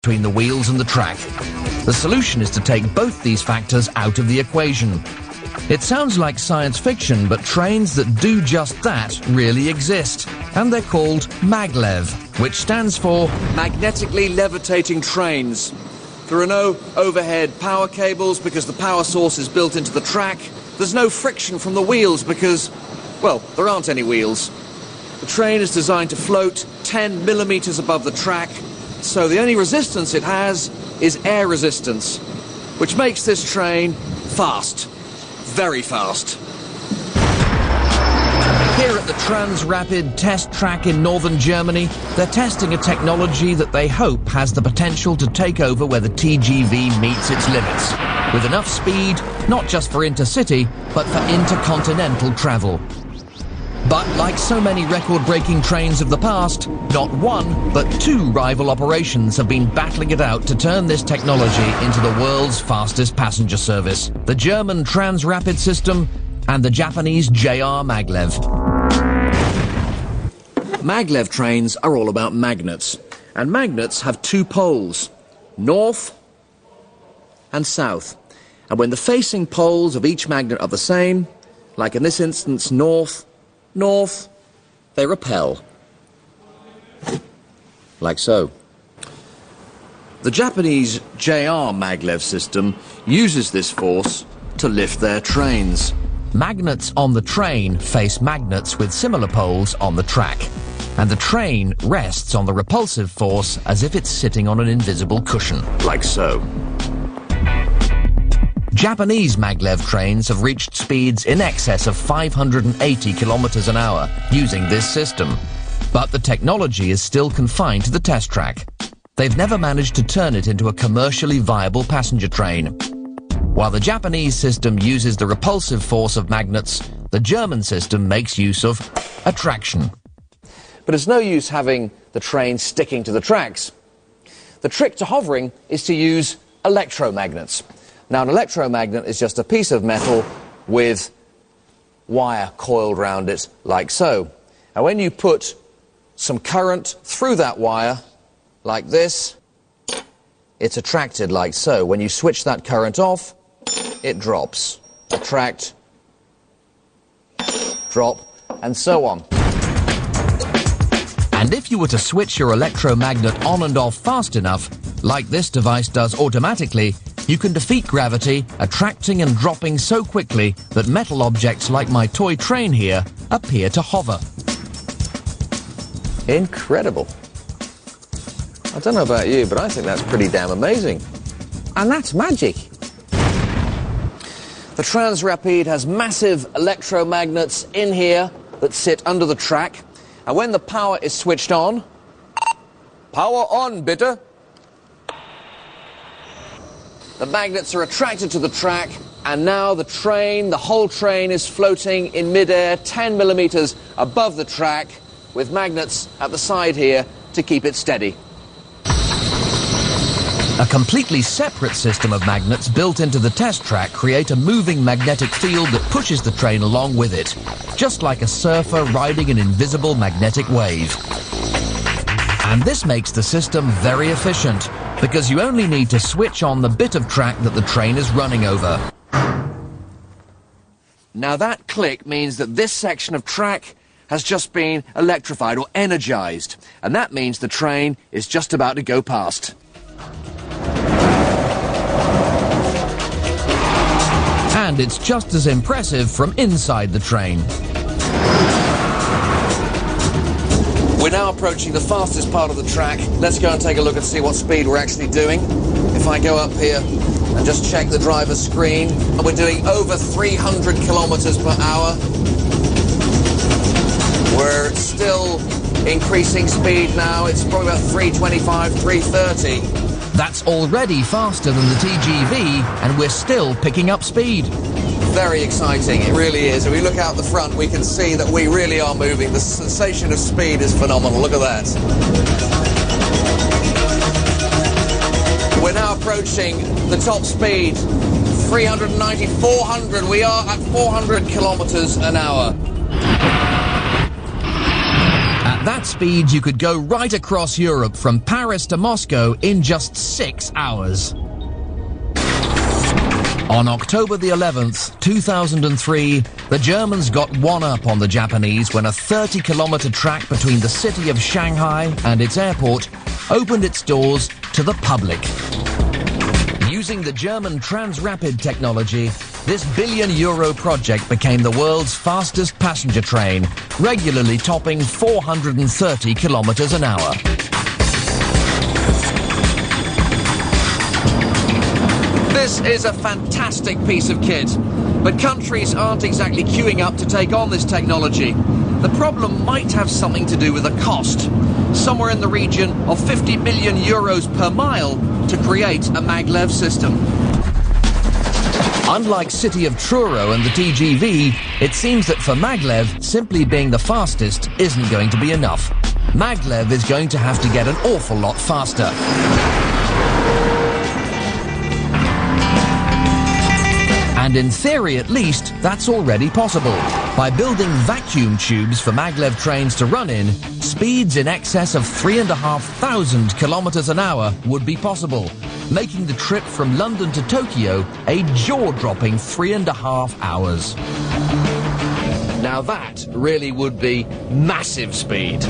between the wheels and the track. The solution is to take both these factors out of the equation. It sounds like science fiction, but trains that do just that really exist, and they're called maglev, which stands for magnetically levitating trains. There are no overhead power cables because the power source is built into the track. There's no friction from the wheels because, well, there aren't any wheels. The train is designed to float 10 millimeters above the track, so the only resistance it has is air resistance, which makes this train fast. Very fast. Here at the Transrapid test track in northern Germany, they're testing a technology that they hope has the potential to take over where the TGV meets its limits, with enough speed, not just for intercity, but for intercontinental travel. But like so many record-breaking trains of the past, not one, but two rival operations have been battling it out to turn this technology into the world's fastest passenger service. The German Transrapid system and the Japanese JR Maglev. Maglev trains are all about magnets, and magnets have two poles, north and south. And when the facing poles of each magnet are the same, like in this instance north, north, they repel. Like so. The Japanese JR Maglev system uses this force to lift their trains. Magnets on the train face magnets with similar poles on the track, and the train rests on the repulsive force as if it's sitting on an invisible cushion. Like so. Japanese maglev trains have reached speeds in excess of 580 kilometers an hour using this system. But the technology is still confined to the test track. They've never managed to turn it into a commercially viable passenger train. While the Japanese system uses the repulsive force of magnets, the German system makes use of attraction. But it's no use having the train sticking to the tracks. The trick to hovering is to use electromagnets. Now, an electromagnet is just a piece of metal with wire coiled round it, like so. And when you put some current through that wire, like this, it's attracted like so. When you switch that current off, it drops. Attract, drop, and so on. And if you were to switch your electromagnet on and off fast enough, like this device does automatically, you can defeat gravity, attracting and dropping so quickly that metal objects like my toy train here appear to hover. Incredible. I don't know about you, but I think that's pretty damn amazing. And that's magic. The Transrapid has massive electromagnets in here that sit under the track. And when the power is switched on, power on, bitte. The magnets are attracted to the track, and now the train, the whole train, is floating in midair 10 millimeters above the track with magnets at the side here to keep it steady. A completely separate system of magnets built into the test track create a moving magnetic field that pushes the train along with it, just like a surfer riding an invisible magnetic wave. And this makes the system very efficient, because you only need to switch on the bit of track that the train is running over. Now that click means that this section of track has just been electrified or energized, and that means the train is just about to go past. And it's just as impressive from inside the train. We're now approaching the fastest part of the track. Let's go and take a look and see what speed we're actually doing. If I go up here and just check the driver's screen, and we're doing over 300 kilometers per hour. We're still increasing speed now. It's probably about 325, 330. That's already faster than the TGV, and we're still picking up speed. Very exciting, it really is. If we look out the front, we can see that we really are moving. The sensation of speed is phenomenal. Look at that. We're now approaching the top speed, 390, 400. We are at 400 kilometers an hour. At that speed, you could go right across Europe from Paris to Moscow in just 6 hours. On October the 11th, 2003, the Germans got one up on the Japanese when a 30-kilometer track between the city of Shanghai and its airport opened its doors to the public. Using the German Transrapid technology, this billion-euro project became the world's fastest passenger train, regularly topping 430 kilometers an hour. This is a fantastic piece of kit, but countries aren't exactly queuing up to take on this technology. The problem might have something to do with the cost, somewhere in the region of 50 million euros per mile to create a maglev system. Unlike City of Truro and the TGV, it seems that for maglev, simply being the fastest isn't going to be enough. Maglev is going to have to get an awful lot faster. And in theory, at least, that's already possible. By building vacuum tubes for maglev trains to run in, speeds in excess of 3,500 kilometers an hour would be possible, making the trip from London to Tokyo a jaw-dropping 3.5 hours. Now that really would be massive speed.